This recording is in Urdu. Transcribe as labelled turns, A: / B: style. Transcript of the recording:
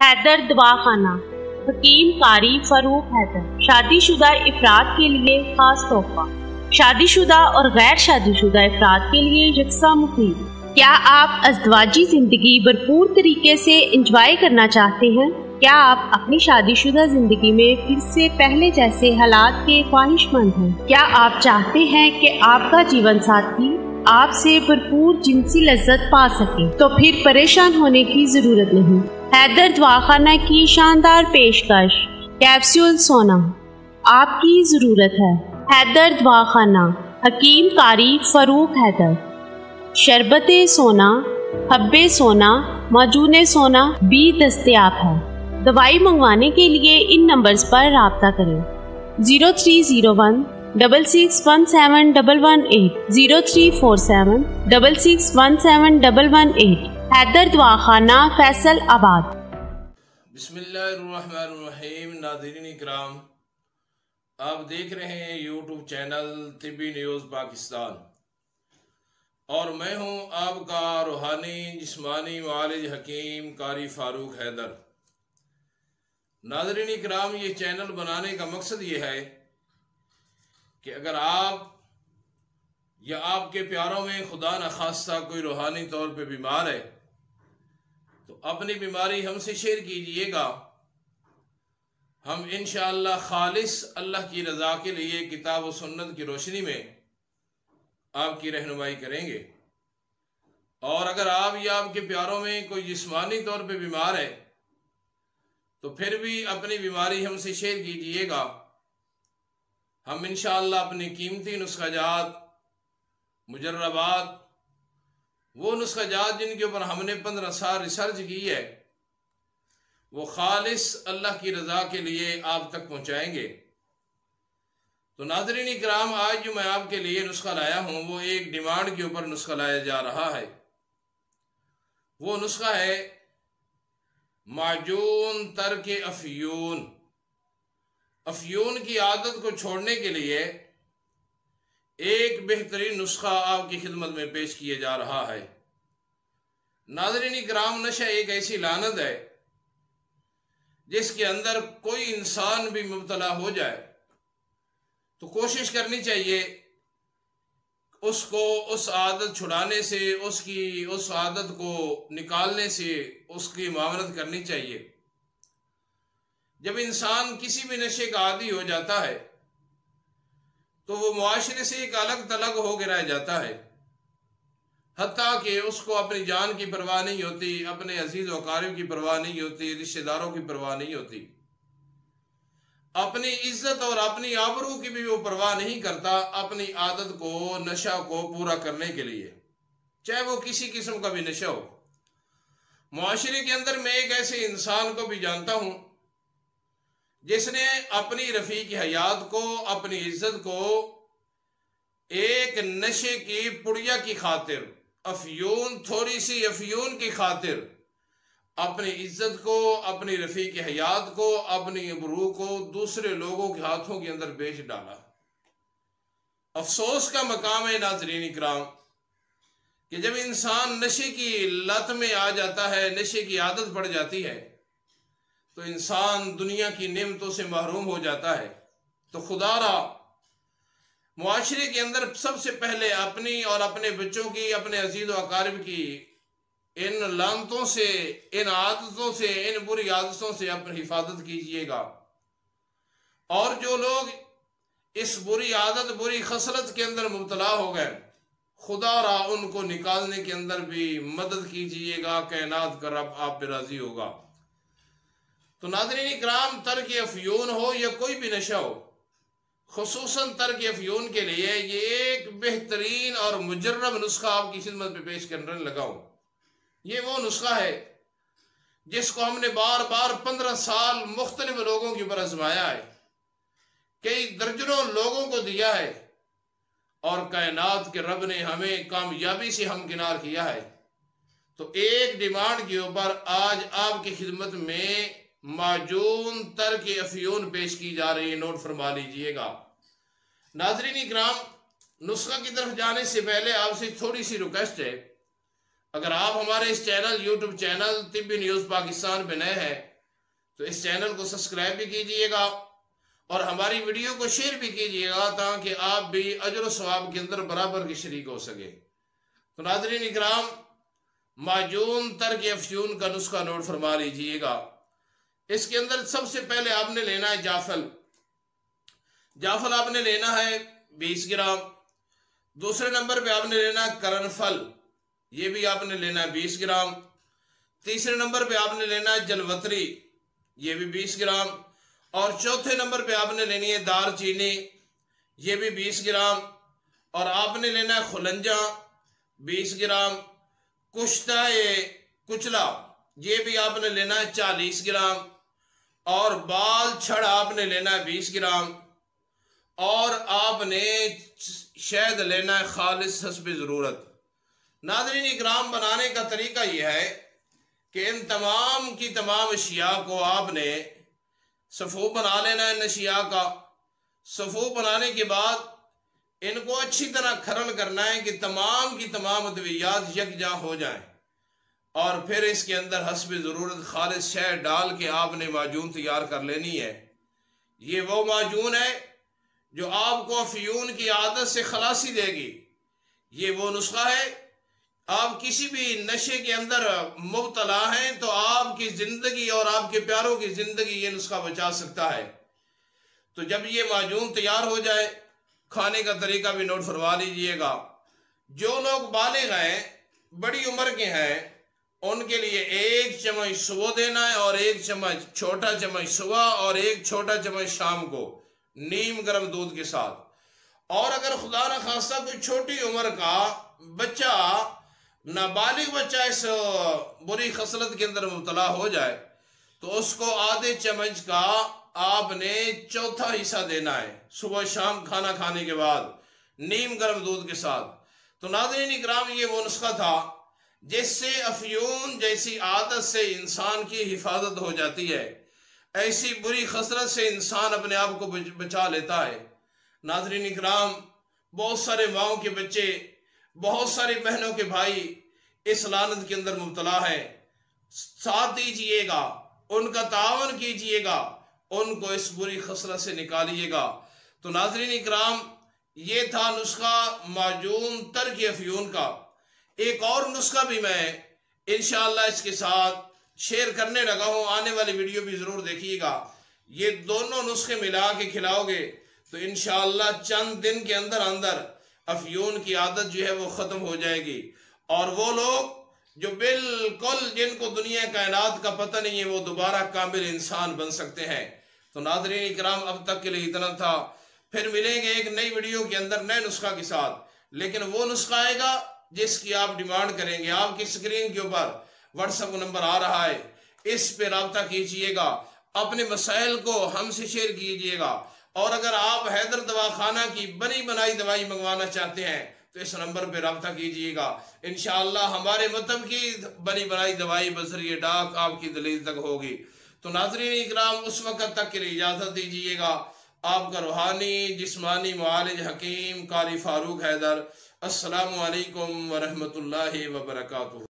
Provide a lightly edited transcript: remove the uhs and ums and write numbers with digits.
A: حیدر دواخانہ، حکیم قاری فاروق حیدر۔ شادی شدہ افراد کے لیے خاص تحفہ، شادی شدہ اور غیر شادی شدہ افراد کے لیے یکساں مفید۔ کیا آپ ازدواجی زندگی بھرپور طریقے سے انجوائے کرنا چاہتے ہیں؟ کیا آپ اپنی شادی شدہ زندگی میں پھر سے پہلے جیسے حالات کے خواہش مند ہیں؟ کیا آپ چاہتے ہیں کہ آپ کا جیون ساتھی آپ سے بھرپور جنسی لذت پا سکے؟ تو پھر پریشان ہونے کی ضرورت نہیں۔ حیدر دواخانہ کی شاندار پیشکش، کیپسول سونا آپ کی ضرورت ہے۔ حیدر دواخانہ، حکیم قاری فاروق حیدر۔ شربت سونا، حب سونا، معجون سونا بھی دستیاب ہے۔ دوائی منگوانے کے لیے ان نمبرز پر رابطہ کریں: 0301 66171118، 0347 66171118۔ حیدر دواخانہ، فیصل آباد۔
B: بسم اللہ الرحمن الرحیم۔ ناظرین اکرام، آپ دیکھ رہے ہیں یوٹیوب چینل طبی نیوز پاکستان، اور میں ہوں آپ کا روحانی جسمانی معالج حکیم قاری فاروق حیدر۔ ناظرین اکرام، یہ چینل بنانے کا مقصد یہ ہے کہ اگر آپ یا آپ کے پیاروں میں خدا نخواستہ کوئی روحانی طور پہ بیمار ہے تو اپنی بیماری ہم سے شیئر کیجئے گا۔ ہم انشاءاللہ خالص اللہ کی رضا کے لیے کتاب و سنت کی روشنی میں آپ کی رہنمائی کریں گے۔ اور اگر آپ یا آپ کے پیاروں میں کوئی جسمانی طور پہ بیمار ہے تو پھر بھی اپنی بیماری ہم سے شیئر کیجئے گا۔ ہم انشاءاللہ اپنی قیمتی نسخہ جات، مجربات، وہ نسخہ جات جن کے اوپر ہم نے 15 سال ریسرچ کی ہے، وہ خالص اللہ کی رضا کے لیے آپ تک پہنچائیں گے۔ تو ناظرین اکرام، آج جو میں آپ کے لیے نسخہ لایا ہوں وہ ایک ڈیمانڈ کے اوپر نسخہ لایا جا رہا ہے۔ وہ نسخہ ہے معجون ترک افیون۔ افیون کی عادت کو چھوڑنے کے لیے ایک بہترین نسخہ آپ کی خدمت میں پیش کیا جا رہا ہے۔ ناظرین اکرام، نشہ ایک ایسی لعنت ہے جس کے اندر کوئی انسان بھی مبتلا ہو جائے تو کوشش کرنی چاہیے اس کو اس عادت چھڑانے سے، اس عادت کو نکالنے سے اس کی معاونت کرنی چاہیے۔ جب انسان کسی بھی نشے کا عادی ہو جاتا ہے تو وہ معاشرے سے ایک الگ تلگ ہو کے رہ جاتا ہے، حتیٰ کہ اس کو اپنی جان کی پرواہ نہیں ہوتی، اپنے عزیز و اقارب کی پرواہ نہیں ہوتی، رشتہ داروں کی پرواہ نہیں ہوتی، اپنی عزت اور اپنی آبرو کی بھی وہ پرواہ نہیں کرتا اپنی عادت کو، نشہ کو پورا کرنے کے لیے، چاہے وہ کسی قسم کا بھی نشہ ہو۔ معاشرے کے اندر میں ایک ایسے انسان کو بھی جانتا ہوں جس نے اپنی رفیق حیات کو، اپنی عزت کو ایک نشے کی پڑیا کی خاطر، افیون، تھوڑی سی افیون کی خاطر اپنی عزت کو، اپنی رفیق حیات کو، اپنی ابرو کو دوسرے لوگوں کے ہاتھوں کے اندر بیچ ڈالا۔ افسوس کا مقام ہے ناظرین اکرام کہ جب انسان نشے کی لت میں آ جاتا ہے، نشے کی عادت پڑ جاتی ہے تو انسان دنیا کی نعمتوں سے محروم ہو جاتا ہے۔ تو خدا را معاشرے کے اندر سب سے پہلے اپنی اور اپنے بچوں کی، اپنے عزیز و اقارب کی ان لعنتوں سے، ان عادتوں سے، ان بری عادتوں سے اپنی حفاظت کیجئے گا۔ اور جو لوگ اس بری عادت، بری خصلت کے اندر مبتلا ہو گئے، خدا را ان کو نکالنے کے اندر بھی مدد کیجئے گا۔ کائنات کا رب آپ پہ راضی ہوگا۔ تو ناظرین اکرام، ترک افیون ہو یا کوئی بھی نشہ ہو، خصوصاً ترک افیون کے لیے یہ ایک بہترین اور مجرب نسخہ آپ کی خدمت میں پیش کرنے لگا ہوں۔ یہ وہ نسخہ ہے جس کو ہم نے بار بار 15 سال مختلف لوگوں کے اوپر آزمایا ہے، کئی درجنوں لوگوں کو دیا ہے، اور کائنات کے رب نے ہمیں کامیابی سے ہمکنار کیا ہے۔ تو ایک ڈیمانڈ کے اوپر آج آپ کی خدمت میں معجون ترک افیون پیش کی جا رہی ہے، نوٹ فرما لیجئے گا۔ ناظرین اکرام، نسخہ کی طرف جانے سے پہلے آپ سے تھوڑی سی ریکویسٹ ہے، اگر آپ ہمارے اس چینل یوٹیوب چینل طبی نیوز پاکستان پہ نئے ہیں تو اس چینل کو سبسکرائب بھی کیجئے گا اور ہماری ویڈیو کو شیئر بھی کیجئے گا تاکہ آپ بھی اجر و ثواب کے اندر برابر کی شریک ہو سکے۔ تو ناظرین اکرام، معجون ترک افیون کا نسخہ نوٹ فرما لیجئے گا۔ اس کے اندر سب سے پہلے آپ نے لینا ہے جعفل۔ جعفل آپ نے لینا ہے 20 گرام۔ دوسرے نمبر پہ آپ نے لینا ہے کرنفل، یہ بھی آپ نے لینا ہے 20 گرام۔ تیسرے نمبر پہ آپ نے لینا ہے جلوتری، یہ بھی 20 گرام۔ اور چوتھے نمبر پہ آپ نے لینی ہے دار چینی، یہ بھی 20 گرام۔ اور آپ نے لینا ہے خلنجا 20 گرام۔ کشتہ کچلا، یہ بھی آپ نے لینا ہے 40 گرام۔ اور بال چھڑ آپ نے لینا ہے 20 گرام۔ اور آپ نے شہد لینا ہے خالص حسب ضرورت۔ ناظرین اکرام، بنانے کا طریقہ یہ ہے کہ ان تمام کی تمام اشیاء کو آپ نے صفوف بنا لینا ہے ان اشیاء کا۔ صفوف بنانے کے بعد ان کو اچھی طرح کھرل کرنا ہے کہ تمام کی تمام ادویات یکجا ہو جائیں، اور پھر اس کے اندر حسب ضرورت خالص شہد ڈال کے آپ نے معجون تیار کر لینی ہے۔ یہ وہ معجون ہے جو آپ کو افیون کی عادت سے خلاصی دے گی۔ یہ وہ نسخہ ہے، آپ کسی بھی نشے کے اندر مبتلا ہیں تو آپ کی زندگی اور آپ کے پیاروں کی زندگی یہ نسخہ بچا سکتا ہے۔ تو جب یہ معجون تیار ہو جائے، کھانے کا طریقہ بھی نوٹ فرما لیجئے گا۔ جو لوگ بالغ ہیں، بڑی عمر کے ہیں، ان کے لیے 1 چمچ صبح دینا ہے اور 1 چمچ چھوٹا چمچ صبح اور 1 چھوٹا چمچ شام کو نیم گرم دودھ کے ساتھ۔ اور اگر خدا نخواستہ کوئی چھوٹی عمر کا بچہ، نابالغ بچہ اس بری خصلت کے اندر مبتلا ہو جائے تو اس کو آدھے چمچ کا آپ نے چوتھا حصہ دینا ہے صبح شام کھانا کھانے کے بعد نیم گرم دودھ کے ساتھ۔ تو ناظرین اکرام، یہ وہ نسخہ تھا جس سے افیون جیسی عادت سے انسان کی حفاظت ہو جاتی ہے، ایسی بری خصلت سے انسان اپنے آپ کو بچا لیتا ہے۔ ناظرین اکرام، بہت سارے ماؤں کے بچے، بہت ساری بہنوں کے بھائی اس لعنت کے اندر مبتلا ہیں۔ ساتھ دیجئے گا، ان کا تعاون کیجئے گا، ان کو اس بری خصلت سے نکالیے گا۔ تو ناظرین اکرام، یہ تھا نسخہ معجون ترک افیون کا۔ ایک اور نسخہ بھی میں انشاءاللہ اس کے ساتھ شیئر کرنے لگا ہوں، آنے والی ویڈیو بھی ضرور دیکھیے گا۔ یہ دونوں نسخے ملا کے کھلاؤ گے تو انشاءاللہ چند دن کے اندر اندر افیون کی عادت جو ہے وہ ختم ہو جائے گی، اور وہ لوگ جو بالکل جن کو دنیا کائنات کا پتہ نہیں ہے وہ دوبارہ کامل انسان بن سکتے ہیں۔ تو ناظرین اکرام، اب تک کے لیے اتنا تھا، پھر ملیں گے ایک نئی ویڈیو کے اندر نئے نسخہ کے ساتھ، لیکن وہ نسخہ آئے گا جس کی آپ ڈیمانڈ کریں گے۔ آپ کی سکرین کے اوپر واٹس ایپ نمبر آ رہا ہے، اس پہ رابطہ کیجئے گا، اپنے مسائل کو ہم سے شیئر کیجئے گا۔ اور اگر آپ حیدر دواخانہ کی بنی بنائی دوائی منگوانا چاہتے ہیں تو اس نمبر پہ رابطہ کیجئے گا، انشاءاللہ ہمارے مطلب کی بنی بنائی دوائی بذریعہ ڈاک آپ کی دلیل تک ہوگی۔ تو ناظرین اکرام، اس وقت تک کے لیے اجازت دیجئے گا۔ آپ کا روحانی جسمانی معالج حکیم قاری فاروق حیدر۔ السلام علیکم ورحمۃ اللہ وبرکاتہ۔